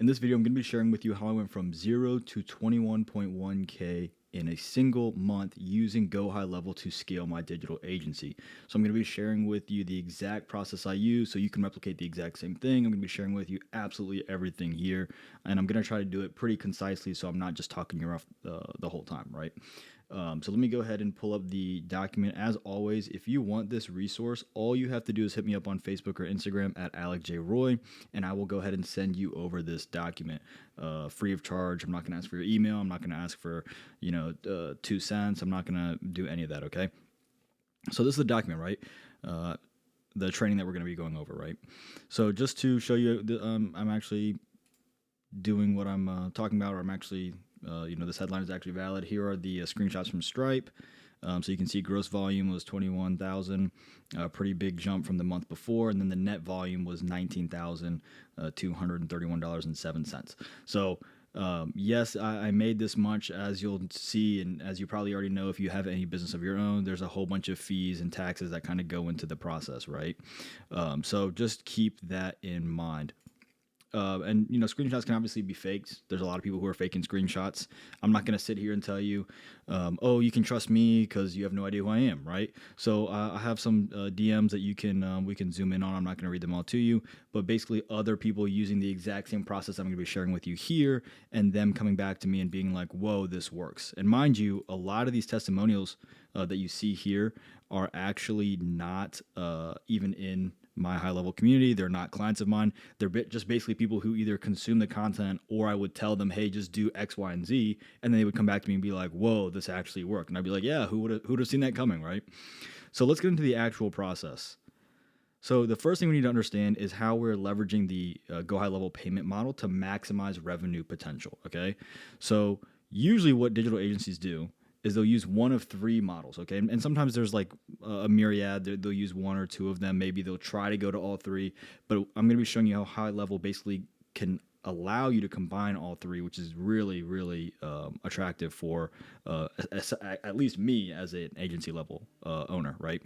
In this video, I'm going to be sharing with you how I went from 0 to 21.1K in a single month using Go High Level to scale my digital agency. So I'm going to be sharing with you the exact process I use so you can replicate the exact same thing. I'm going to be sharing with you absolutely everything here, and I'm going to try to do it pretty concisely so I'm not just talking you off the whole time, right? So let me go ahead and pull up the document. As always, if you want this resource, all you have to do is hit me up on Facebook or Instagram at AlecJRoy, and I will go ahead and send you over this document free of charge. I'm not going to ask for your email. I'm not going to ask for 2 cents. I'm not going to do any of that, okay? So this is the document, right? The training that we're going to be going over, right? So just to show you, I'm actually doing what I'm talking about, or I'm actually this headline is actually valid. Here are the screenshots from Stripe. So you can see gross volume was 21,000, a pretty big jump from the month before, and then the net volume was $19,231.07. So yes, I made this much, as you'll see, and as you probably already know if you have any business of your own. There's a whole bunch of fees and taxes that kind of go into the process, right? So just keep that in mind. And screenshots can obviously be faked. There's a lot of people who are faking screenshots. I'm not going to sit here and tell you, oh, you can trust me because you have no idea who I am, right? So I have some DMs that we can zoom in on. I'm not going to read them all to you, but basically other people using the exact same process I'm going to be sharing with you here, and them coming back to me and being like, whoa, this works. And mind you, a lot of these testimonials that you see here are actually not even in my high level community. They're not clients of mine. They're just basically people who either consume the content, or I would tell them, hey, just do X, Y, and Z. And then they would come back to me and be like, whoa, this actually worked. And I'd be like, yeah, who'd have seen that coming, right? So let's get into the actual process. So the first thing we need to understand is how we're leveraging the Go High Level payment model to maximize revenue potential, okay? So usually what digital agencies do is they'll use one of 3 models, okay? And sometimes there's like a myriad. They'll use 1 or 2 of them. Maybe they'll try to go to all 3. But I'm going to be showing you how High Level basically can allow you to combine all 3, which is really, really attractive for at least me as an agency level owner, right?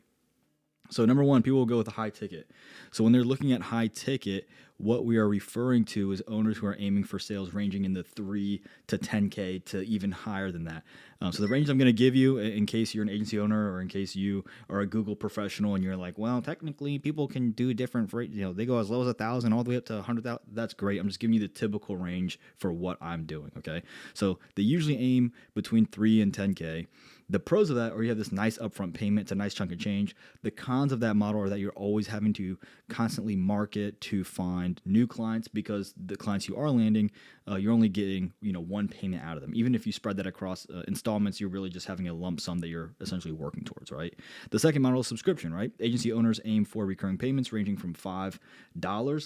So number 1, people will go with a high ticket. So when they're looking at high ticket, what we are referring to is owners who are aiming for sales ranging in the 3 to 10K to even higher than that. So the range I'm going to give you, in case you're an agency owner or in case you are a Google professional and you're like, well, technically people can do different, they go as low as 1,000 all the way up to 100,000. That's great. I'm just giving you the typical range for what I'm doing. Okay. So they usually aim between 3 and 10K. The pros of that are you have this nice upfront payment. It's a nice chunk of change. The cons of that model are that you're always having to constantly market to find new clients, because the clients you are landing, you're only getting 1 payment out of them. Even if you spread that across installments, you're really just having a lump sum that you're essentially working towards, right? The second model is subscription, right? Agency owners aim for recurring payments ranging from $5,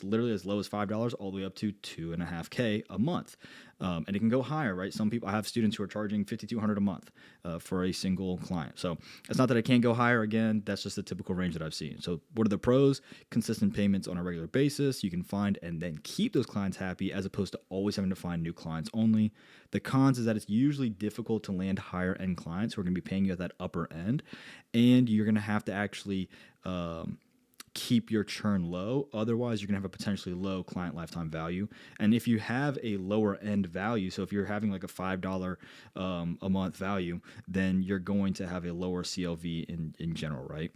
literally as low as $5, all the way up to $2.5K a month. And it can go higher, right? Some people, I have students who are charging $5,200 a month for a single client. So it's not that I can't go higher. Again, that's just the typical range that I've seen. So what are the pros? Consistent payments on a regular basis. You can find and then keep those clients happy, as opposed to always having to find new clients only. The cons is that it's usually difficult to land higher end clients who are going to be paying you at that upper end, and you're going to have to actually keep your churn low. Otherwise, you're going to have a potentially low client lifetime value. And if you have a lower end value, so if you're having like a $5 a month value, then you're going to have a lower CLV in general, right?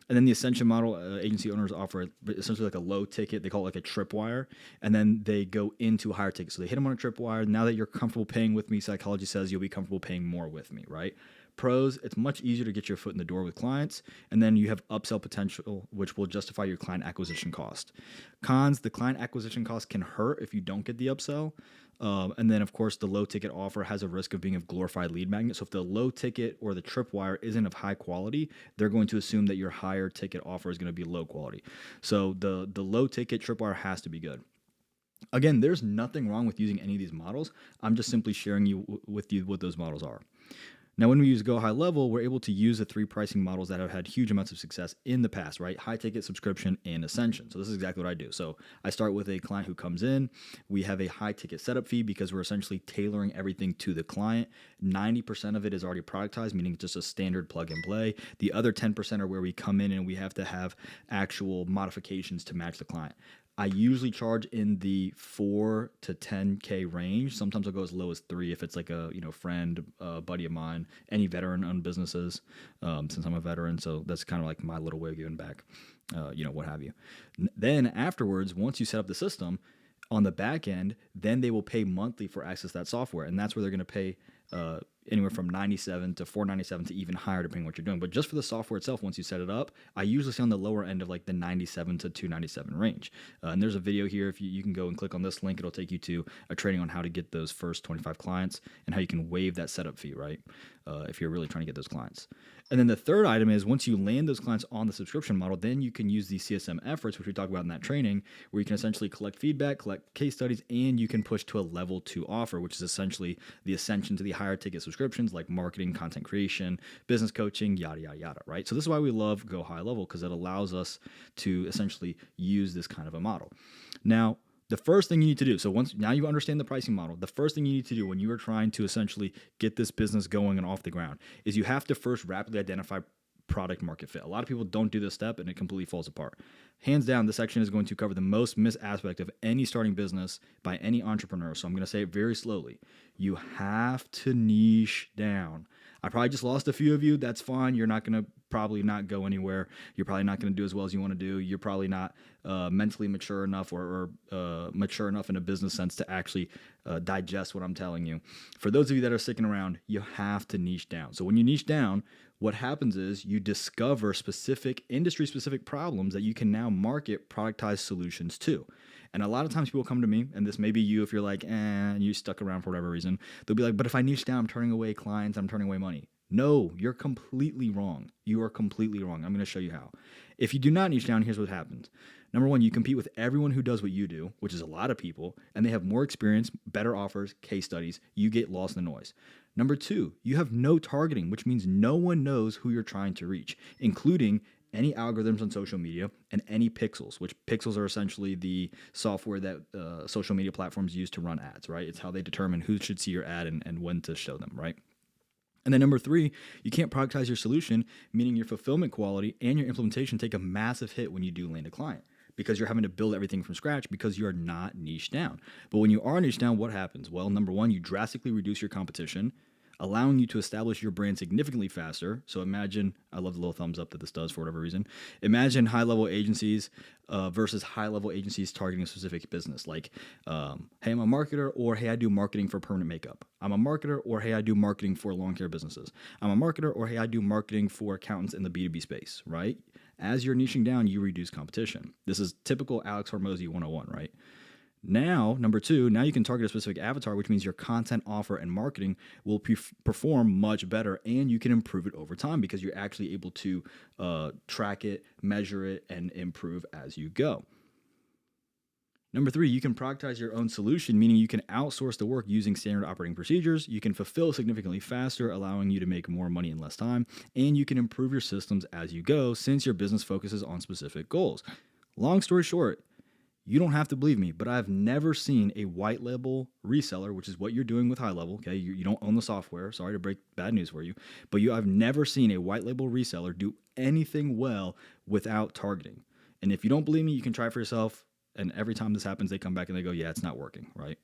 And then the Ascension model, agency owners offer essentially like a low ticket. They call it like a tripwire. And then they go into higher tickets. So they hit them on a tripwire. Now that you're comfortable paying with me, psychology says you'll be comfortable paying more with me, right? Pros, it's much easier to get your foot in the door with clients. And then you have upsell potential, which will justify your client acquisition cost. Cons, the client acquisition cost can hurt if you don't get the upsell. And then, of course, the low ticket offer has a risk of being a glorified lead magnet. So if the low ticket or the tripwire isn't of high quality, they're going to assume that your higher ticket offer is going to be low quality. So the low ticket tripwire has to be good. Again, there's nothing wrong with using any of these models. I'm just simply sharing with you what those models are. Now, when we use Go High Level, we're able to use the 3 pricing models that have had huge amounts of success in the past, right? High ticket, subscription, and Ascension. So this is exactly what I do. So I start with a client who comes in. We have a high ticket setup fee because we're essentially tailoring everything to the client. 90% of it is already productized, meaning just a standard plug and play. The other 10% are where we come in and we have to have actual modifications to match the client. I usually charge in the 4 to 10K range. Sometimes I'll go as low as 3 if it's like a friend, buddy of mine, any veteran-owned businesses. Since I'm a veteran, so that's kind of like my little way of giving back. What have you. Then afterwards, once you set up the system on the back end, then they will pay monthly for access to that software, and that's where they're going to pay anywhere from 97 to 497 to even higher depending on what you're doing. But just for the software itself, once you set it up, I usually see on the lower end of like the 97 to 297 range. And there's a video here. If you can go and click on this link, it'll take you to a training on how to get those first 25 clients and how you can waive that setup fee, right? If you're really trying to get those clients. And then the third item is once you land those clients on the subscription model, then you can use the CSM efforts, which we talked about in that training, where you can essentially collect feedback, collect case studies, and you can push to a level 2 offer, which is essentially the ascension to the higher ticket subscriptions like marketing, content creation, business coaching, yada, yada, yada, right? So this is why we love Go High Level, because it allows us to essentially use this kind of a model. Now, the first thing you need to do, so now you understand the pricing model, the first thing you need to do when you are trying to essentially get this business going and off the ground is you have to first rapidly identify product market fit. A lot of people don't do this step and it completely falls apart. Hands down, this section is going to cover the most missed aspect of any starting business by any entrepreneur. So I'm going to say it very slowly. You have to niche down. I probably just lost a few of you. That's fine. You're not going to probably not go anywhere. You're probably not going to do as well as you want to do. You're probably not mentally mature enough or mature enough in a business sense to actually digest what I'm telling you. For those of you that are sticking around, you have to niche down. So when you niche down, what happens is you discover specific industry-specific problems that you can now market productized solutions to. And a lot of times people come to me, and this may be you if you're like, you stuck around for whatever reason. They'll be like, but if I niche down, I'm turning away clients, I'm turning away money. No, you're completely wrong. You are completely wrong. I'm going to show you how. If you do not niche down, here's what happens. Number one, you compete with everyone who does what you do, which is a lot of people, and they have more experience, better offers, case studies. You get lost in the noise. Number two, you have no targeting, which means no one knows who you're trying to reach, including any algorithms on social media and any pixels, which pixels are essentially the software that social media platforms use to run ads, right? It's how they determine who should see your ad and when to show them, right? And then number three, you can't productize your solution, meaning your fulfillment quality and your implementation take a massive hit when you do land a client because you're having to build everything from scratch because you are not niche down. But when you are niche down, what happens? Well, number one, you drastically reduce your competition, allowing you to establish your brand significantly faster. So imagine, I love the little thumbs up that this does for whatever reason. Imagine high-level agencies versus high-level agencies targeting a specific business. Like, hey, I'm a marketer, or hey, I do marketing for permanent makeup. I'm a marketer, or hey, I do marketing for lawn care businesses. I'm a marketer, or hey, I do marketing for accountants in the B2B space, right? As you're niching down, you reduce competition. This is typical Alex Hormozy 101, right? Now, number two, now you can target a specific avatar, which means your content, offer, and marketing will perform much better, and you can improve it over time because you're actually able to track it, measure it, and improve as you go. Number three, you can productize your own solution, meaning you can outsource the work using standard operating procedures. You can fulfill significantly faster, allowing you to make more money in less time, and you can improve your systems as you go since your business focuses on specific goals. Long story short, you don't have to believe me, but I've never seen a white label reseller, which is what you're doing with High Level. Okay, you don't own the software. Sorry to break bad news for you, but I've never seen a white label reseller do anything well without targeting. And if you don't believe me, you can try for yourself. And every time this happens, they come back and they go, yeah, it's not working, right?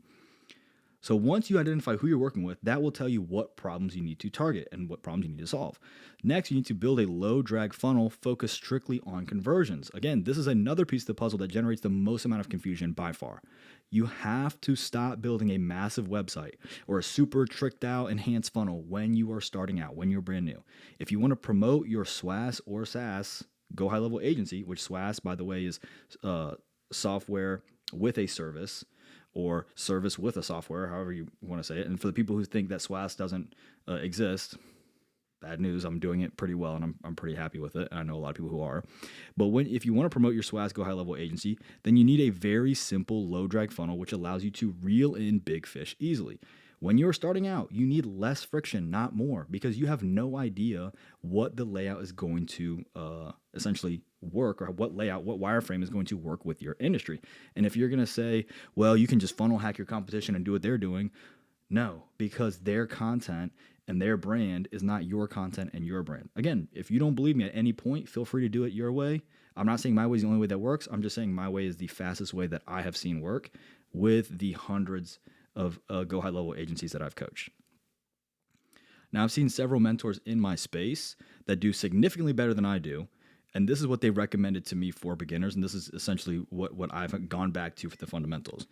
So once you identify who you're working with, that will tell you what problems you need to target and what problems you need to solve. Next, you need to build a low drag funnel focused strictly on conversions. Again, this is another piece of the puzzle that generates the most amount of confusion by far. You have to stop building a massive website or a super tricked out enhanced funnel when you are starting out, when you're brand new. If you want to promote your SWAS or SaaS, Go High Level Agency, which SWAS, by the way, is software with a service, or service with a software, however you want to say it. And for the people who think that SWAS doesn't exist, bad news. I'm doing it pretty well, and I'm pretty happy with it. And I know a lot of people who are. But if you want to promote your SWAS Go High Level Agency, then you need a very simple low drag funnel, which allows you to reel in big fish easily. When you're starting out, you need less friction, not more, because you have no idea what the layout is going to essentially work, or what wireframe is going to work with your industry. And if you're going to say, well, you can just funnel hack your competition and do what they're doing, no, because their content and their brand is not your content and your brand. Again, if you don't believe me at any point, feel free to do it your way. I'm not saying my way is the only way that works. I'm just saying my way is the fastest way that I have seen work with the hundreds of go high level agencies that I've coached. Now, I've seen several mentors in my space that do significantly better than I do. And this is what they recommended to me for beginners. And this is essentially what I've gone back to for the fundamentals.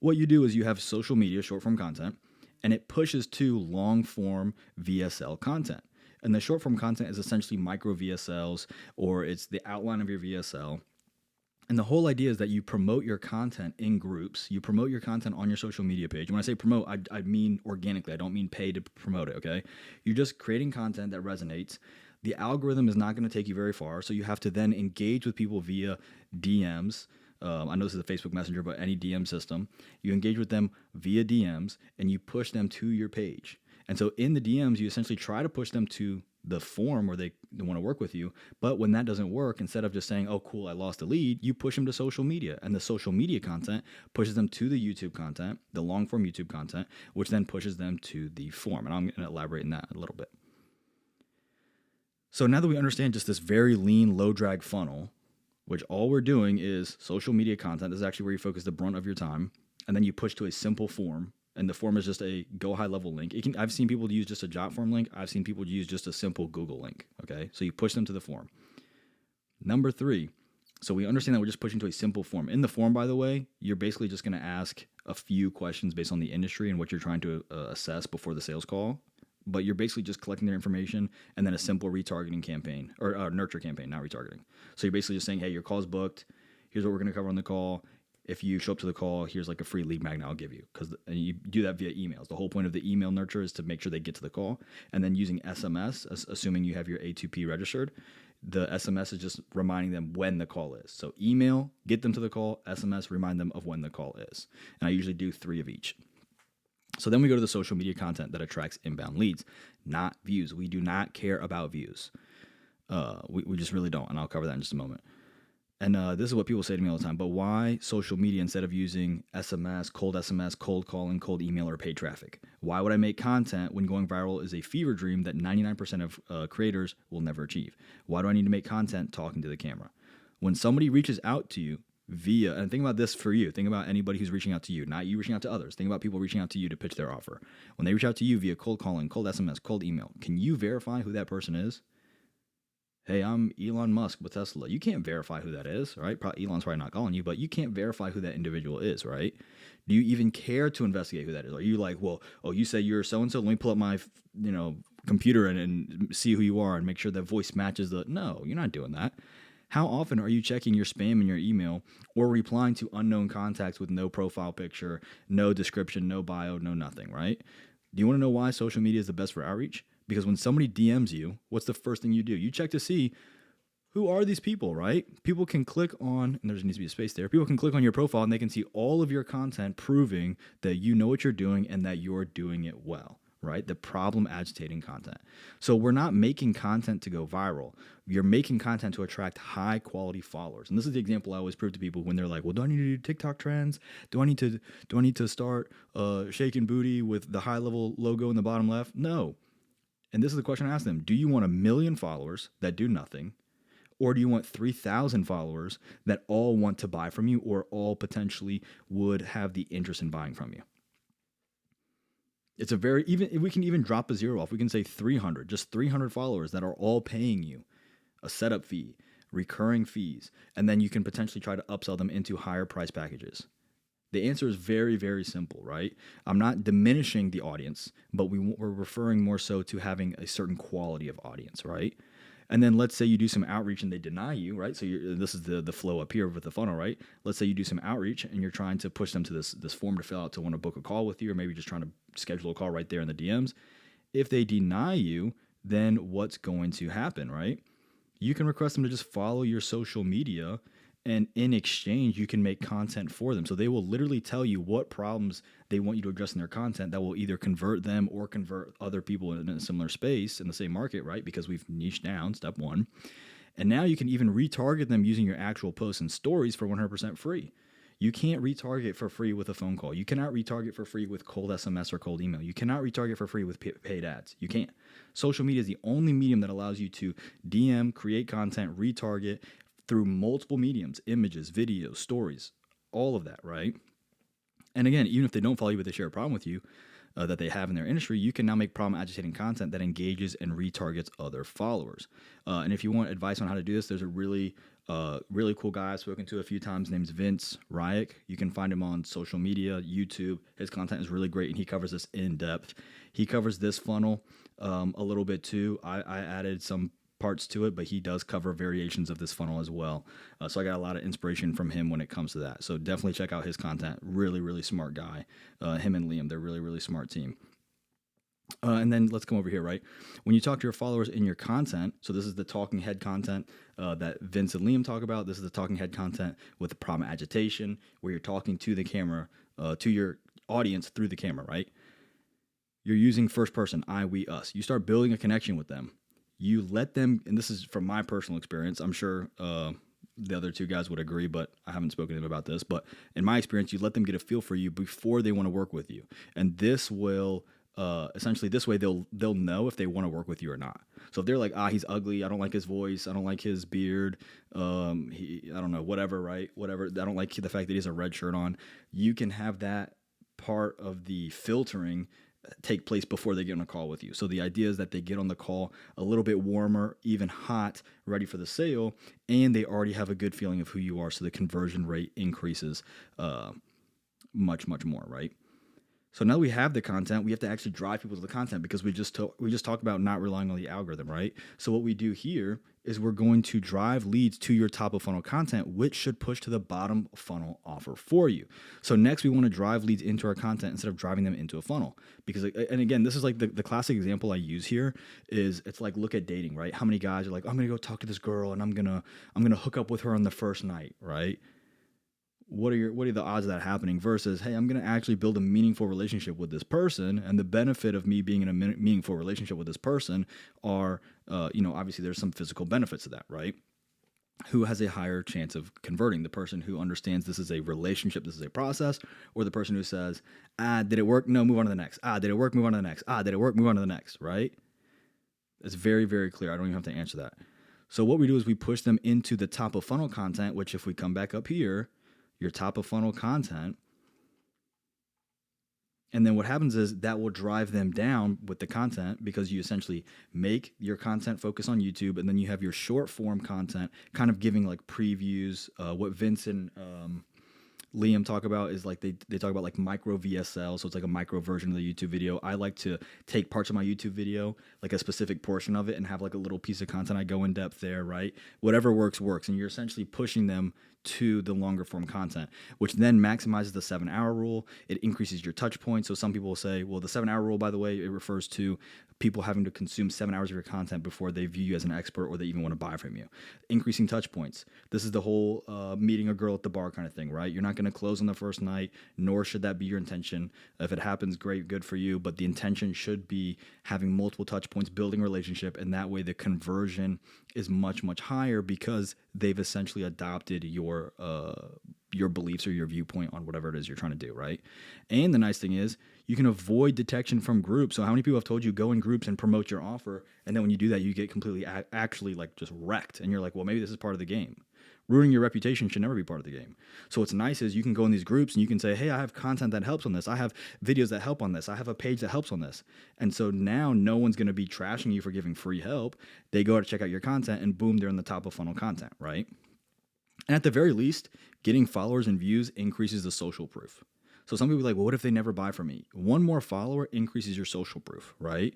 What you do is you have social media, short form content, and it pushes to long form VSL content. And the short form content is essentially micro VSLs, or it's the outline of your VSL. And the whole idea is that you promote your content in groups. You promote your content on your social media page. When I say promote, I mean organically. I don't mean pay to promote it, okay? You're just creating content that resonates. The algorithm is not going to take you very far, so you have to then engage with people via DMs. I know this is a Facebook Messenger, but any DM system. You engage with them via DMs, and you push them to your page. And so in the DMs, you essentially try to push them to the form where they want to work with you. But when that doesn't work, instead of just saying, oh, cool, I lost a lead, you push them to social media. And the social media content pushes them to the YouTube content, the long form YouTube content, which then pushes them to the form. And I'm going to elaborate on that a little bit. So now that we understand just this very lean, low drag funnel, which all we're doing is social media content, this is actually where you focus the brunt of your time. And then you push to a simple form. And the form is just a go high level link. I've seen people use just a Jotform link. I've seen people use just a simple Google link. Okay, so you push them to the form. Number 3, so we understand that we're just pushing to a simple form. In the form, by the way, you're basically just going to ask a few questions based on the industry and what you're trying to assess before the sales call. But you're basically just collecting their information and then a simple retargeting campaign or nurture campaign, not retargeting. So you're basically just saying, hey, your call's booked. Here's what we're going to cover on the call. If you show up to the call, here's like a free lead magnet I'll give you. And you do that via emails. The whole point of the email nurture is to make sure they get to the call. And then using SMS, assuming you have your A2P registered, the SMS is just reminding them when the call is. So email, get them to the call. SMS, remind them of when the call is. And I usually do 3 of each. So then we go to the social media content that attracts inbound leads, not views. We do not care about views. We just really don't. And I'll cover that in just a moment. And this is what people say to me all the time, but why social media instead of using SMS, cold calling, cold email, or paid traffic? Why would I make content when going viral is a fever dream that 99% of creators will never achieve? Why do I need to make content talking to the camera? When somebody reaches out to you via, and think about this for you, think about anybody who's reaching out to you, not you reaching out to others. Think about people reaching out to you to pitch their offer. When they reach out to you via cold calling, cold SMS, cold email, can you verify who that person is? Hey, I'm Elon Musk with Tesla. You can't verify who that is, right? Elon's probably not calling you, but you can't verify who that individual is, right? Do you even care to investigate who that is? Are you like, well, oh, you say you're so-and-so, let me pull up my, computer and see who you are and make sure that voice matches the... No, you're not doing that. How often are you checking your spam in your email or replying to unknown contacts with no profile picture, no description, no bio, no nothing, right? Do you want to know why social media is the best for outreach? Because when somebody DMs you, what's the first thing you do? You check to see who are these people, right? People can click on, and there needs to be a space there. People can click on your profile and they can see all of your content proving that you know what you're doing and that you're doing it well, right? The problem agitating content. So we're not making content to go viral. You're making content to attract high quality followers. And this is the example I always prove to people when they're like, well, do I need to do TikTok trends? Do I need to start shaking booty with the high level logo in the bottom left? No. And this is the question I ask them. Do you want 1 million followers that do nothing? Or do you want 3,000 followers that all want to buy from you or all potentially would have the interest in buying from you? It's a very, even we can even drop a zero off. We can say 300, just 300 followers that are all paying you a setup fee, recurring fees, and then you can potentially try to upsell them into higher price packages. The answer is very, very simple, right? I'm not diminishing the audience, but we're referring more so to having a certain quality of audience, right? And then let's say you do some outreach and they deny you, right? So this is the flow up here with the funnel, right? Let's say you do some outreach and you're trying to push them to this form to fill out to want to book a call with you, or maybe just trying to schedule a call right there in the DMs. If they deny you, then what's going to happen, right? You can request them to just follow your social media, and in exchange, you can make content for them. So they will literally tell you what problems they want you to address in their content that will either convert them or convert other people in a similar space in the same market, right? Because we've niched down, step 1. And now you can even retarget them using your actual posts and stories for 100% free. You can't retarget for free with a phone call. You cannot retarget for free with cold SMS or cold email. You cannot retarget for free with paid ads. You can't. Social media is the only medium that allows you to DM, create content, retarget through multiple mediums, images, videos, stories, all of that, right? And again, even if they don't follow you, but they share a problem with you that they have in their industry, you can now make problem agitating content that engages and retargets other followers. And if you want advice on how to do this, there's a really cool guy I've spoken to a few times named Vince Ryak. You can find him on social media, YouTube. His content is really great, and he covers this in depth. He covers this funnel a little bit too. I added some parts to it, but he does cover variations of this funnel as well. So I got a lot of inspiration from him when it comes to that. So definitely check out his content. Really, really smart guy. Him and Liam, they're really, really smart team. And then let's come over here, right? When you talk to your followers in your content, so this is the talking head content that Vince and Liam talk about. This is the talking head content with the problem agitation, where you're talking to the camera, to your audience through the camera, right? You're using first person, I, we, us. You start building a connection with them. You let them, and this is from my personal experience, I'm sure the other two guys would agree, but I haven't spoken to them about this. But in my experience, you let them get a feel for you before they want to work with you. And this will essentially, this way they'll know if they want to work with you or not. So if they're like, he's ugly, I don't like his voice, I don't like his beard, I don't know, whatever, right? Whatever, I don't like the fact that he has a red shirt on. You can have that part of the filtering take place before they get on a call with you. So the idea is that they get on the call a little bit warmer, even hot, ready for the sale, and they already have a good feeling of who you are. So the conversion rate increases much, much more, right? So now we have the content, we have to actually drive people to the content, because we just talked about not relying on the algorithm, right? So what we do here is we're going to drive leads to your top of funnel content, which should push to the bottom funnel offer for you. So next we want to drive leads into our content instead of driving them into a funnel. Because, and again, this is like the classic example I use here is, it's like, look at dating, right? How many guys are like, I'm going to go talk to this girl and I'm going to hook up with her on the first night, right? What are the odds of that happening versus, hey, I'm going to actually build a meaningful relationship with this person, and the benefit of me being in a meaningful relationship with this person are, obviously there's some physical benefits to that, right? Who has a higher chance of converting? The person who understands this is a relationship, this is a process, or the person who says, did it work? No, move on to the next. Did it work? Move on to the next. Did it work? Move on to the next, right? It's very, very clear. I don't even have to answer that. So what we do is we push them into the top of funnel content, which if we come back up here, your top of funnel content. And then what happens is that will drive them down with the content, because you essentially make your content focus on YouTube, and then you have your short form content kind of giving like previews. What Vince and Liam talk about is like they talk about like micro VSL, so it's like a micro version of the YouTube video. I like to take parts of my YouTube video, like a specific portion of it, and have like a little piece of content. I go in depth there, right? Whatever works, and you're essentially pushing them to the longer form content, which then maximizes the 7-hour rule. It increases your touch points. So some people will say, well, the 7-hour rule, by the way, it refers to people having to consume 7 hours of your content before they view you as an expert or they even want to buy from you. Increasing touch points. This is the whole meeting a girl at the bar kind of thing, right? You're not going to close on the first night, nor should that be your intention. If it happens, great, good for you. But the intention should be having multiple touch points, building a relationship, and that way the conversion is much, much higher, because they've essentially adopted your beliefs or your viewpoint on whatever it is you're trying to do, right? And the nice thing is you can avoid detection from groups. So how many people have told you go in groups and promote your offer, and then when you do that, you get completely actually like just wrecked, and you're like, well, maybe this is part of the game. Ruining your reputation should never be part of the game. So what's nice is you can go in these groups and you can say, hey, I have content that helps on this. I have videos that help on this. I have a page that helps on this. And so now no one's going to be trashing you for giving free help. They go to check out your content, and boom, they're in the top of funnel content, right? And at the very least, getting followers and views increases the social proof. So some people are like, well, what if they never buy from me? One more follower increases your social proof, right?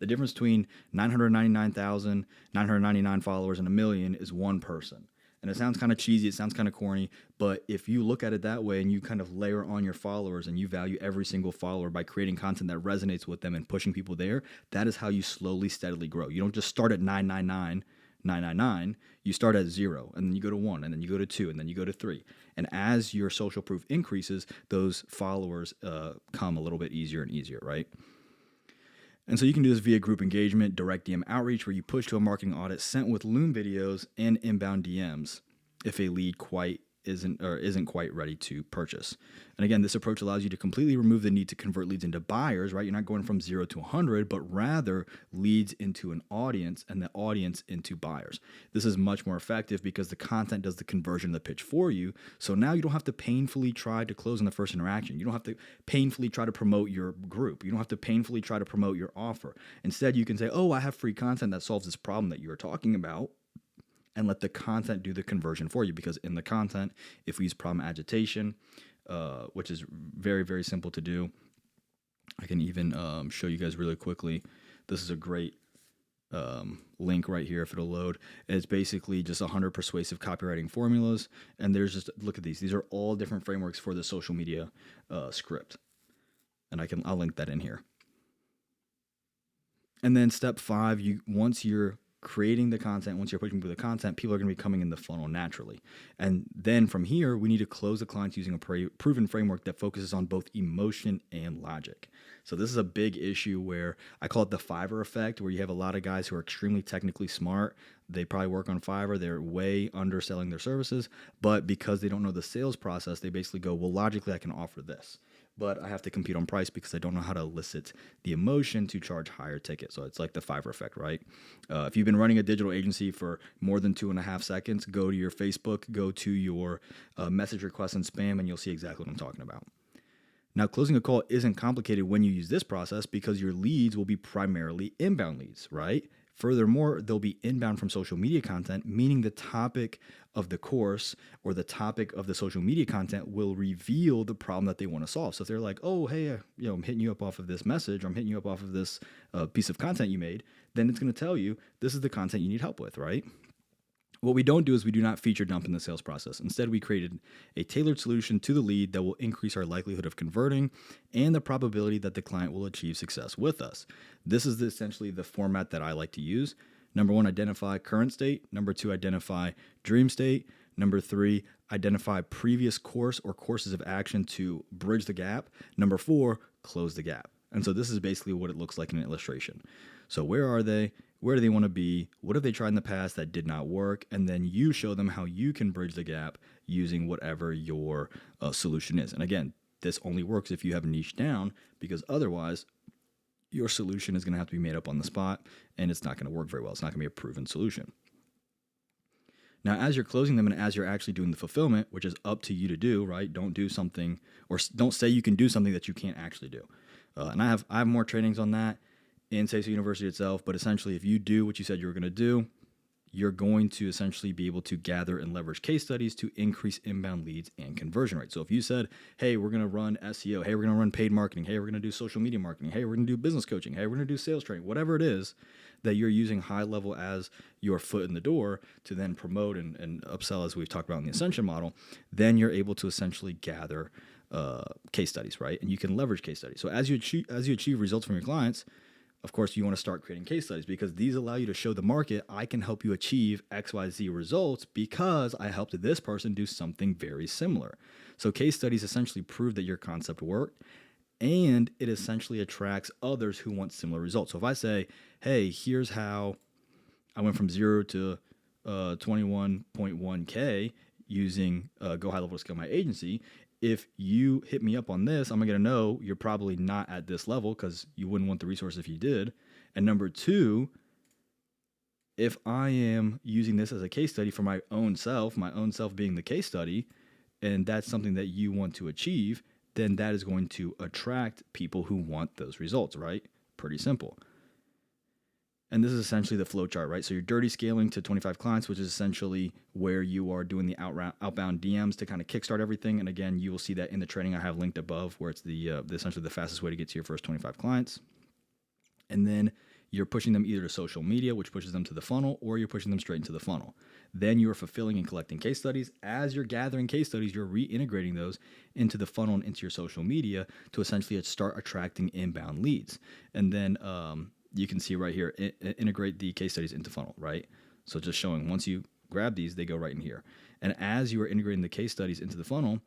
The difference between 999 followers and 1 million is one person. And it sounds kind of cheesy, it sounds kind of corny, but if you look at it that way and you kind of layer on your followers and you value every single follower by creating content that resonates with them and pushing people there, that is how you slowly, steadily grow. You don't just start at 999, you start at 0, and then you go to 1, and then you go to 2, and then you go to 3. And as your social proof increases, those followers come a little bit easier and easier, right? And so you can do this via group engagement, direct DM outreach, where you push to a marketing audit sent with Loom videos and inbound DMs if a lead quite isn't quite ready to purchase. And again, this approach allows you to completely remove the need to convert leads into buyers, right? You're not going from 0 to 100, but rather leads into an audience and the audience into buyers. This is much more effective because the content does the conversion of the pitch for you. So now you don't have to painfully try to close in the first interaction. You don't have to painfully try to promote your group. You don't have to painfully try to promote your offer. Instead, you can say, oh, I have free content that solves this problem that you are talking about, and let the content do the conversion for you. Because in the content, if we use problem agitation, which is very, very simple to do, I can even show you guys really quickly. This is a great link right here if it'll load. It's basically just 100 persuasive copywriting formulas. And there's just, look at these. These are all different frameworks for the social media script. And I'll link that in here. And then step 5, once you're creating the content, once you're pushing through the content, people are going to be coming in the funnel naturally. And then from here, we need to close the clients using a proven framework that focuses on both emotion and logic. So this is a big issue where I call it the Fiverr effect, where you have a lot of guys who are extremely technically smart. They probably work on Fiverr. They're way underselling their services, but because they don't know the sales process, they basically go, well, logically, I can offer this, but I have to compete on price because I don't know how to elicit the emotion to charge higher tickets. So it's like the Fiverr effect, right? If you've been running a digital agency for more than 2.5 seconds, go to your Facebook, go to your message requests and spam, and you'll see exactly what I'm talking about. Now, closing a call isn't complicated when you use this process because your leads will be primarily inbound leads, right? Furthermore, they'll be inbound from social media content, meaning the topic of the course or the topic of the social media content will reveal the problem that they want to solve. So if they're like, oh, hey, I'm hitting you up off of this message, or I'm hitting you up off of this piece of content you made, then it's going to tell you this is the content you need help with, right? What we don't do is we do not feature dump in the sales process. Instead, we created a tailored solution to the lead that will increase our likelihood of converting and the probability that the client will achieve success with us. This is essentially the format that I like to use. Number 1, identify current state. Number 2, identify dream state. Number 3, identify previous course or courses of action to bridge the gap. Number 4, close the gap. And so this is basically what it looks like in an illustration. So where are they? Where do they want to be? What have they tried in the past that did not work? And then you show them how you can bridge the gap using whatever your solution is. And again, this only works if you have niche down, because otherwise your solution is going to have to be made up on the spot and it's not going to work very well. It's not going to be a proven solution. Now, as you're closing them and as you're actually doing the fulfillment, which is up to you to do, right? Don't do something, or don't say you can do something that you can't actually do. And I have more trainings on that in Say So University itself, but essentially if you do what you said you were going to do, you're going to essentially be able to gather and leverage case studies to increase inbound leads and conversion rate. So if you said, hey, we're going to run SEO, hey, we're going to run paid marketing, hey, we're going to do social media marketing, hey, we're going to do business coaching, hey, we're going to do sales training, whatever it is that you're using high level as your foot in the door to then promote and upsell, as we've talked about in the Ascension model, then you're able to essentially gather case studies, right? And you can leverage case studies. So as you achieve results from your clients, of course, you want to start creating case studies because these allow you to show the market, I can help you achieve XYZ results because I helped this person do something very similar. So case studies essentially prove that your concept worked, and it essentially attracts others who want similar results. So if I say, hey, here's how I went from 0 to 21.1K using Go High Level to Scale My Agency, if you hit me up on this, I'm going to know you're probably not at this level because you wouldn't want the resource if you did. And number 2, if I am using this as a case study for my own self being the case study, and that's something that you want to achieve, then that is going to attract people who want those results, right? Pretty simple. And this is essentially the flow chart, right? So you're dirty scaling to 25 clients, which is essentially where you are doing the outbound DMs to kind of kickstart everything. And again, you will see that in the training I have linked above, where it's essentially the fastest way to get to your first 25 clients. And then you're pushing them either to social media, which pushes them to the funnel, or you're pushing them straight into the funnel. Then you're fulfilling and collecting case studies. As you're gathering case studies, you're reintegrating those into the funnel and into your social media to essentially start attracting inbound leads. And then you can see right here, integrate the case studies into funnel, right? So just showing once you grab these, they go right in here. And as you are integrating the case studies into the funnel,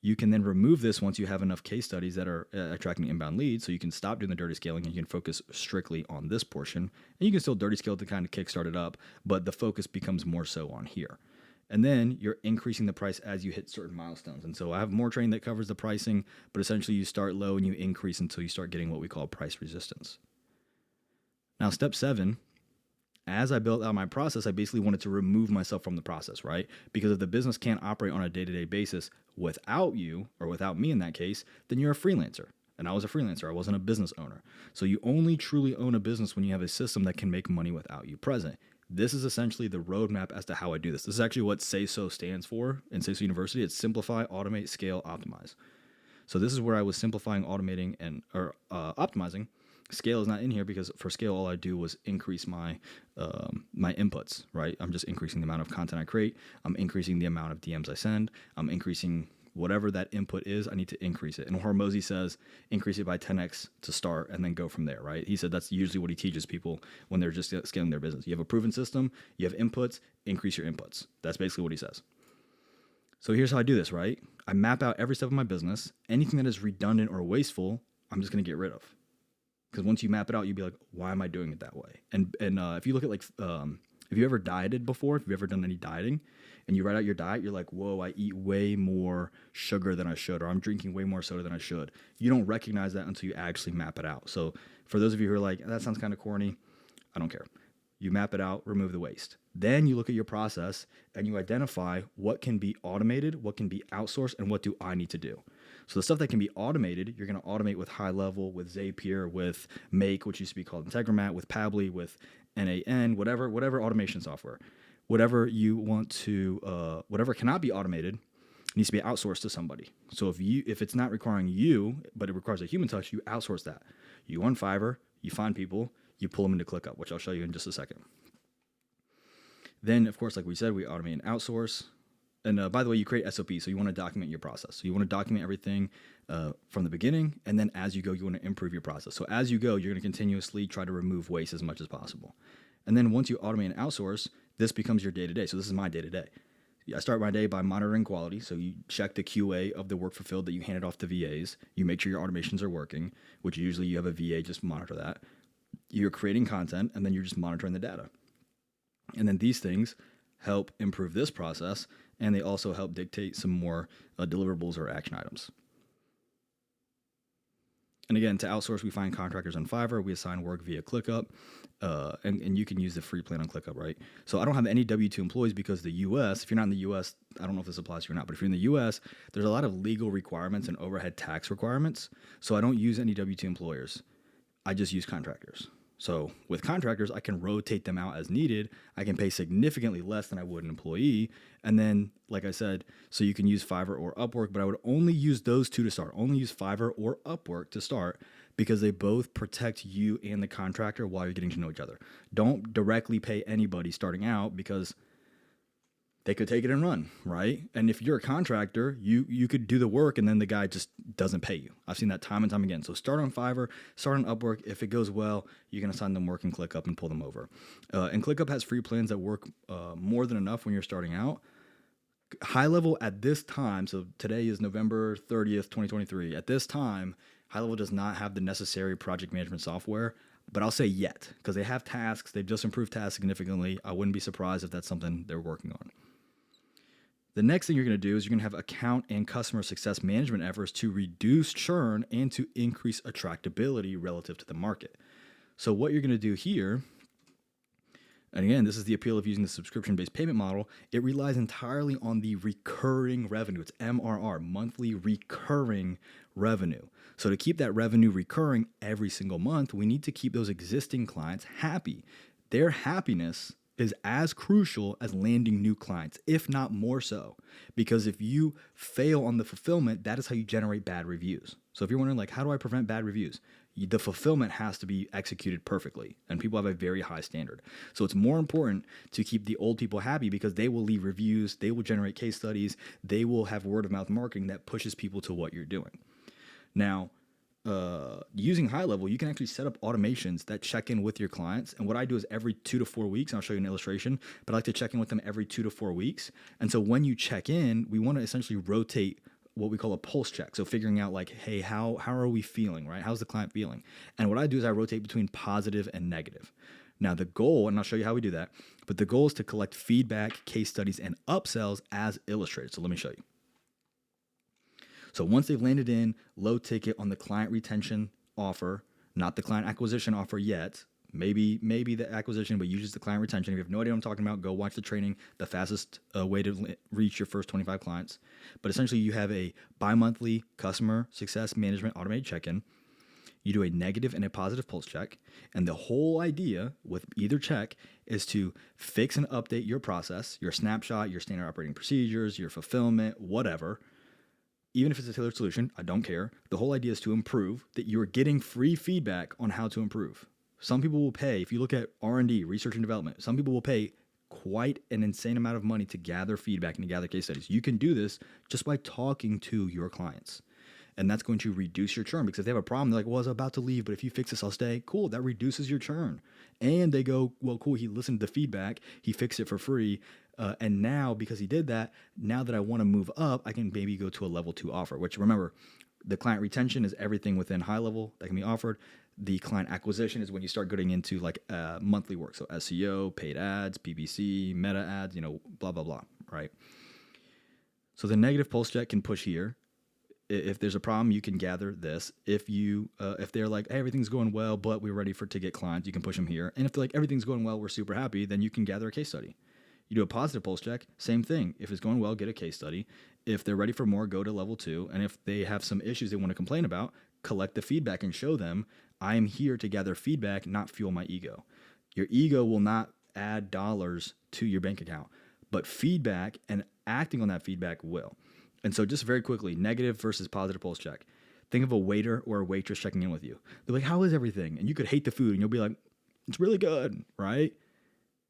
you can then remove this once you have enough case studies that are attracting inbound leads. So you can stop doing the dirty scaling and you can focus strictly on this portion. And you can still dirty scale to kind of kickstart it up, but the focus becomes more so on here. And then you're increasing the price as you hit certain milestones. And so I have more training that covers the pricing, but essentially you start low and you increase until you start getting what we call price resistance. Now, step 7, as I built out my process, I basically wanted to remove myself from the process, right? Because if the business can't operate on a day-to-day basis without you, or without me in that case, then you're a freelancer. And I was a freelancer. I wasn't a business owner. So you only truly own a business when you have a system that can make money without you present. This is essentially the roadmap as to how I do this. This is actually what Say So stands for in Say So University. It's simplify, automate, scale, optimize. So this is where I was simplifying, automating, and optimizing. Scale is not in here because for scale, all I do was increase my my inputs, right? I'm just increasing the amount of content I create. I'm increasing the amount of DMs I send. I'm increasing whatever that input is. I need to increase it. And Hormozy says increase it by 10x to start and then go from there, right? He said that's usually what he teaches people when they're just scaling their business. You have a proven system, you have inputs, increase your inputs. That's basically what he says. So here's how I do this, right? I map out every step of my business. Anything that is redundant or wasteful, I'm just going to get rid of. Because once you map it out, you'll be like, why am I doing it that way? And if you look at if you ever dieted before, if you've ever done any dieting, and you write out your diet, you're like, whoa, I eat way more sugar than I should, or I'm drinking way more soda than I should. You don't recognize that until you actually map it out. So for those of you who are like, that sounds kind of corny, I don't care. You map it out, remove the waste. Then you look at your process and you identify what can be automated, what can be outsourced, and what do I need to do. So the stuff that can be automated, you're going to automate with High Level, with Zapier, with Make, which used to be called Integromat, with Pabbly, with NAN, whatever automation software. Whatever you want to, whatever cannot be automated needs to be outsourced to somebody. So if it's not requiring you, but it requires a human touch, you outsource that. You on Fiverr, you find people, you pull them into ClickUp, which I'll show you in just a second. Then, of course, like we said, we automate and outsource. And by the way, you create SOPs, so you want to document your process. So you want to document everything from the beginning, and then as you go, you want to improve your process. So as you go, you're going to continuously try to remove waste as much as possible. And then once you automate and outsource, this becomes your day-to-day. So this is my day-to-day. I start my day by monitoring quality. So you check the QA of the work fulfilled that you handed off to VAs. You make sure your automations are working, which usually you have a VA just monitor that. You're creating content, and then you're just monitoring the data. And then these things help improve this process, and they also help dictate some more deliverables or action items. And again, to outsource, we find contractors on Fiverr. We assign work via ClickUp, and you can use the free plan on ClickUp, right? So I don't have any W-2 employees because the U.S., if you're not in the U.S., I don't know if this applies to you or not, but if you're in the U.S., there's a lot of legal requirements and overhead tax requirements. So I don't use any W-2 employers. I just use contractors. So with contractors, I can rotate them out as needed. I can pay significantly less than I would an employee. And then, like I said, so you can use Fiverr or Upwork, but I would only use those two to start. Only use Fiverr or Upwork to start because they both protect you and the contractor while you're getting to know each other. Don't directly pay anybody starting out because they could take it and run, right? And if you're a contractor, you could do the work and then the guy just doesn't pay you. I've seen that time and time again. So start on Fiverr, start on Upwork. If it goes well, you can assign them work in ClickUp and pull them over. And ClickUp has free plans that work more than enough when you're starting out. High Level at this time, so today is November 30th, 2023. At this time, High Level does not have the necessary project management software, but I'll say yet, because they have tasks. They've just improved tasks significantly. I wouldn't be surprised if that's something they're working on. The next thing you're going to do is you're going to have account and customer success management efforts to reduce churn and to increase attractability relative to the market. So what you're going to do here, and again, this is the appeal of using the subscription-based payment model, it relies entirely on the recurring revenue. It's MRR, monthly recurring revenue. So to keep that revenue recurring every single month, we need to keep those existing clients happy. Their happiness is as crucial as landing new clients, if not more so. Because if you fail on the fulfillment, that is how you generate bad reviews. So if you're wondering, like, how do I prevent bad reviews? The fulfillment has to be executed perfectly, and people have a very high standard. So it's more important to keep the old people happy because they will leave reviews, they will generate case studies, they will have word of mouth marketing that pushes people to what you're doing. Now, using High Level, you can actually set up automations that check in with your clients. And what I do is every 2 to 4 weeks, and I'll show you an illustration, but I like to check in with them every 2 to 4 weeks. And so when you check in, we want to essentially rotate what we call a pulse check. So figuring out like, hey, how are we feeling, right? How's the client feeling? And what I do is I rotate between positive and negative. Now, the goal, and I'll show you how we do that, but the goal is to collect feedback, case studies, and upsells as illustrated. So let me show you. So once they've landed in low ticket on the client retention offer, not the client acquisition offer yet, maybe the acquisition, but usually it's the client retention. If you have no idea what I'm talking about, go watch the training, the fastest way to reach your first 25 clients. But essentially you have a bi-monthly customer success management automated check-in. You do a negative and a positive pulse check. And the whole idea with either check is to fix and update your process, your snapshot, your standard operating procedures, your fulfillment, whatever. Even if it's a tailored solution, I don't care. The whole idea is to improve, that you're getting free feedback on how to improve. Some people will pay, if you look at R&D, research and development, some people will pay quite an insane amount of money to gather feedback and to gather case studies. You can do this just by talking to your clients. And that's going to reduce your churn, because if they have a problem, they're like, well, I was about to leave, but if you fix this, I'll stay. Cool, that reduces your churn. And they go, well, cool, he listened to the feedback, he fixed it for free. And now, because he did that, now that I want to move up, I can maybe go to a level 2 offer, which, remember, the client retention is everything within high level that can be offered. The client acquisition is when you start getting into like monthly work. So SEO, paid ads, PPC, meta ads, blah, blah, blah, right? So the negative pulse check can push here. If there's a problem, you can gather this. If they're like, hey, everything's going well, but we're ready to get clients, you can push them here. And if they're like, everything's going well, we're super happy, then you can gather a case study. You do a positive pulse check, same thing. If it's going well, get a case study. If they're ready for more, go to level 2. And if they have some issues they want to complain about, collect the feedback and show them, I am here to gather feedback, not fuel my ego. Your ego will not add dollars to your bank account, but feedback and acting on that feedback will. And so just very quickly, negative versus positive pulse check. Think of a waiter or a waitress checking in with you. They're like, how is everything? And you could hate the food and you'll be like, it's really good, right?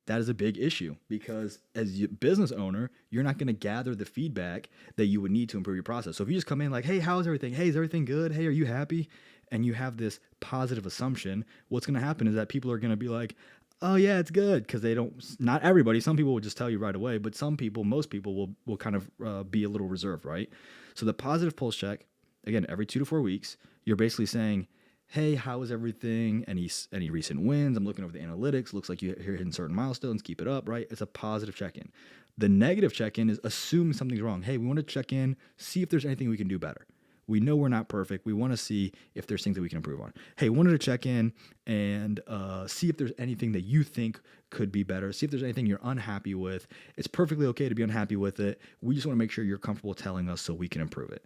That is a big issue, because as a business owner, you're not going to gather the feedback that you would need to improve your process. So if you just come in like, hey, how's everything? Hey, is everything good? Hey, are you happy? And you have this positive assumption, what's going to happen is that people are going to be like, oh yeah, it's good. Because they don't, not everybody, some people will just tell you right away, but some people, most people will kind of be a little reserved, right? So the positive pulse check, again, every 2 to 4 weeks, you're basically saying, hey, how is everything? Any recent wins? I'm looking over the analytics. Looks like you're hitting certain milestones. Keep it up, right? It's a positive check-in. The negative check-in is assume something's wrong. Hey, we want to check in, see if there's anything we can do better. We know we're not perfect. We want to see if there's things that we can improve on. Hey, wanted to check in and see if there's anything that you think could be better. See if there's anything you're unhappy with. It's perfectly okay to be unhappy with it. We just want to make sure you're comfortable telling us so we can improve it.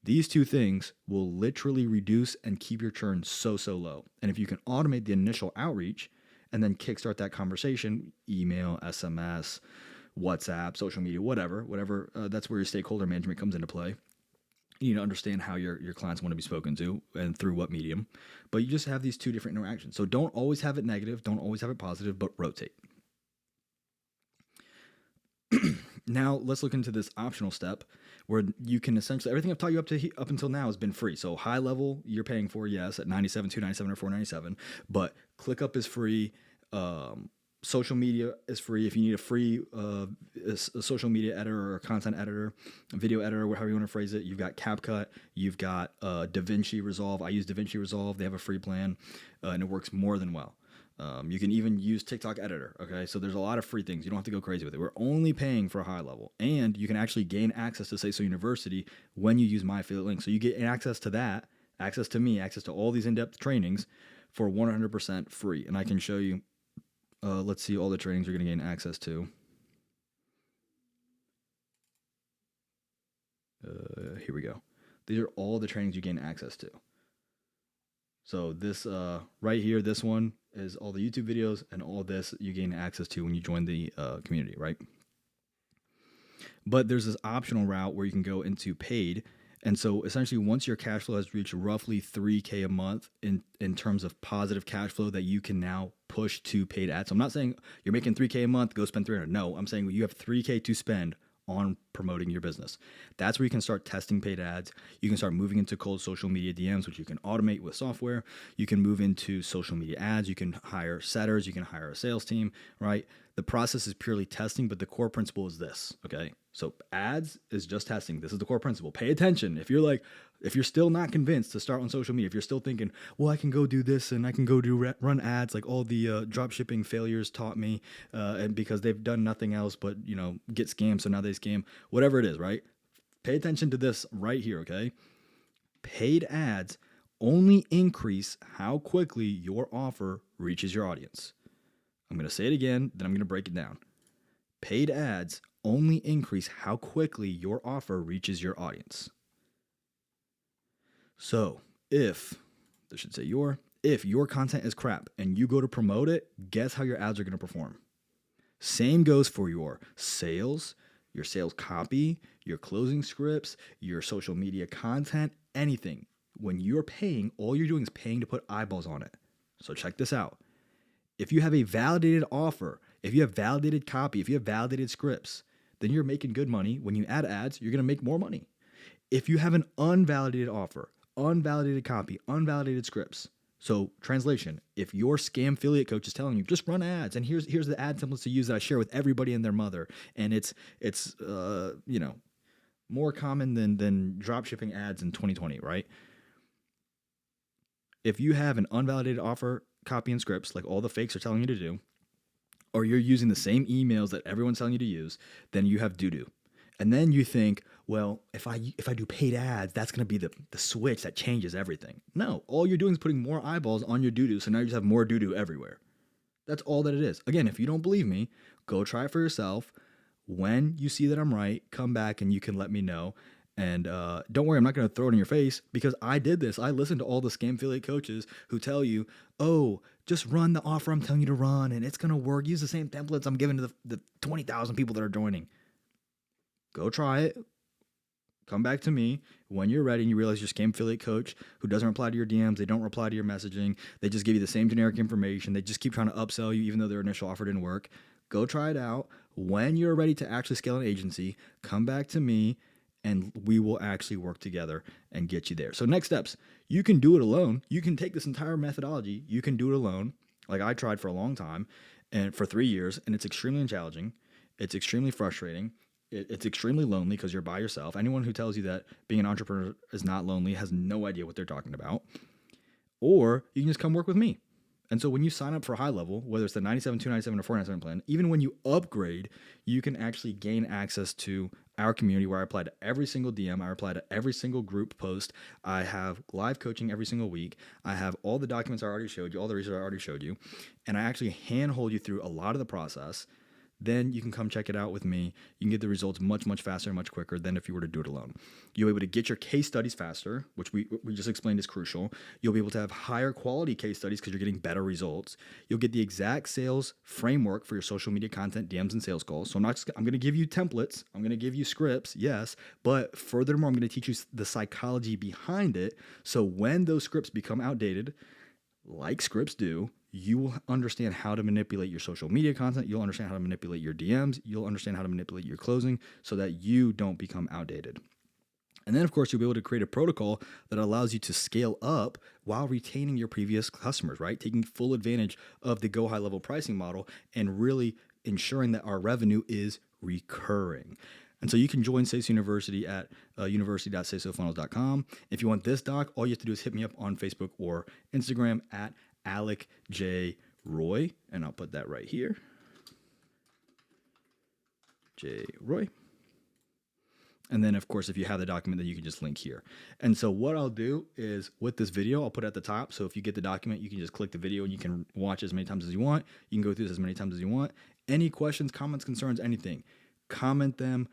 These two things will literally reduce and keep your churn so low. And if you can automate the initial outreach and then kickstart that conversation, email, SMS, WhatsApp, social media, whatever, that's where your stakeholder management comes into play. You need to understand how your clients want to be spoken to and through what medium. But you just have these two different interactions. So don't always have it negative, don't always have it positive, but rotate. Now let's look into this optional step where you can essentially, everything I've taught you up until now has been free. So high level, you're paying for, yes, at $97, $297, or $497, but ClickUp is free. Social media is free. If you need a free a social media editor or a content editor, a video editor, however you want to phrase it, you've got CapCut, you've got DaVinci Resolve. I use DaVinci Resolve. They have a free plan, and it works more than well. You can even use TikTok editor. Okay, so there's a lot of free things. You don't have to go crazy with it. We're only paying for a high level, and you can actually gain access to Say So University when you use my affiliate link. So you get access to that, access to me, access to all these in-depth trainings for 100% free. And I can show you. Let's see all the trainings you're going to gain access to. Here we go. These are all the trainings you gain access to. So this right here, this one is all the YouTube videos, and all this you gain access to when you join the community, right? But there's this optional route where you can go into paid. And so essentially, once your cash flow has reached roughly $3,000 a month in terms of positive cash flow that you can now push to paid ads. So I'm not saying you're making $3,000 a month, go spend $300. No, I'm saying you have $3,000 to spend on promoting your business. That's where you can start testing paid ads. You can start moving into cold social media DMs, which you can automate with software. You can move into social media ads. You can hire setters. You can hire a sales team, right? The process is purely testing, but the core principle is this, okay? So ads is just testing. This is the core principle. Pay attention. If you're like, If you're still not convinced to start on social media, if you're still thinking, well, I can go do this and I can go do run ads like all the drop shipping failures taught me, and because they've done nothing else but get scammed, so now they scam. Whatever it is, right? Pay attention to this right here, okay? Paid ads only increase how quickly your offer reaches your audience. I'm going to say it again, then I'm going to break it down. Paid ads only increase how quickly your offer reaches your audience. So if your content is crap and you go to promote it, guess how your ads are going to perform? Same goes for your sales copy, your closing scripts, your social media content, anything. When you're paying, all you're doing is paying to put eyeballs on it. So check this out. If you have a validated offer, if you have validated copy, if you have validated scripts, then you're making good money. When you add ads, you're going to make more money. If you have an unvalidated offer, unvalidated copy, unvalidated scripts. So translation, if your scam affiliate coach is telling you just run ads and here's the ad templates to use that I share with everybody and their mother, and it's more common than drop shipping ads in 2020, right? If you have an unvalidated offer, copy, and scripts like all the fakes are telling you to do, or you're using the same emails that everyone's telling you to use, then you have doo-doo. And then you think, well, if I do paid ads, that's going to be the switch that changes everything. No, all you're doing is putting more eyeballs on your doo-doo, so now you just have more doo-doo everywhere. That's all that it is. Again, if you don't believe me, go try it for yourself. When you see that I'm right, come back and you can let me know. And don't worry, I'm not going to throw it in your face because I did this. I listened to all the scam affiliate coaches who tell you, oh, just run the offer I'm telling you to run and it's going to work. Use the same templates I'm giving to the 20,000 people that are joining. Go try it. Come back to me when you're ready and you realize your scam affiliate coach who doesn't reply to your DMs, they don't reply to your messaging, they just give you the same generic information, they just keep trying to upsell you even though their initial offer didn't work. Go try it out. When you're ready to actually scale an agency, come back to me and we will actually work together and get you there. So next steps, you can do it alone. You can take this entire methodology, you can do it alone. Like I tried for a long time and for 3 years, and it's extremely challenging. It's extremely frustrating. It's extremely lonely because you're by yourself. Anyone who tells you that being an entrepreneur is not lonely has no idea what they're talking about. Or you can just come work with me. And so when you sign up for high level, whether it's the 97, 297, or 497 plan, even when you upgrade, you can actually gain access to our community where I reply to every single DM. I reply to every single group post. I have live coaching every single week. I have all the documents I already showed you, all the research I already showed you. And I actually handhold you through a lot of the process. Then you can come check it out with me. You can get the results much, much faster and much quicker than if you were to do it alone. You'll be able to get your case studies faster, which we just explained is crucial. You'll be able to have higher quality case studies because you're getting better results. You'll get the exact sales framework for your social media content, DMs, and sales calls. So I'm going to give you templates. I'm going to give you scripts, yes. But furthermore, I'm going to teach you the psychology behind it. So when those scripts become outdated, like scripts do, you will understand how to manipulate your social media content. You'll understand how to manipulate your DMs. You'll understand how to manipulate your closing so that you don't become outdated. And then, of course, you'll be able to create a protocol that allows you to scale up while retaining your previous customers, right? Taking full advantage of the go high level pricing model and really ensuring that our revenue is recurring. And so you can join SASO University at university.sasofunnels.com. If you want this doc, all you have to do is hit me up on Facebook or Instagram at Alec J. Roy, and I'll put that right here. J. Roy. And then, of course, if you have the document, then you can just link here. And so what I'll do is with this video, I'll put it at the top. So if you get the document, you can just click the video and you can watch as many times as you want. You can go through this as many times as you want. Any questions, comments, concerns, anything, comment them.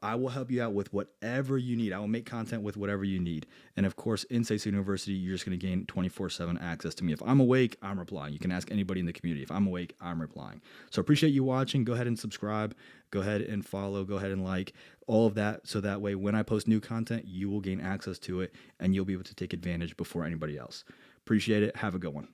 I will help you out with whatever you need. I will make content with whatever you need. And of course, in SASO University, you're just going to gain 24/7 access to me. If I'm awake, I'm replying. You can ask anybody in the community. If I'm awake, I'm replying. So appreciate you watching. Go ahead and subscribe. Go ahead and follow. Go ahead and like all of that. So that way, when I post new content, you will gain access to it and you'll be able to take advantage before anybody else. Appreciate it. Have a good one.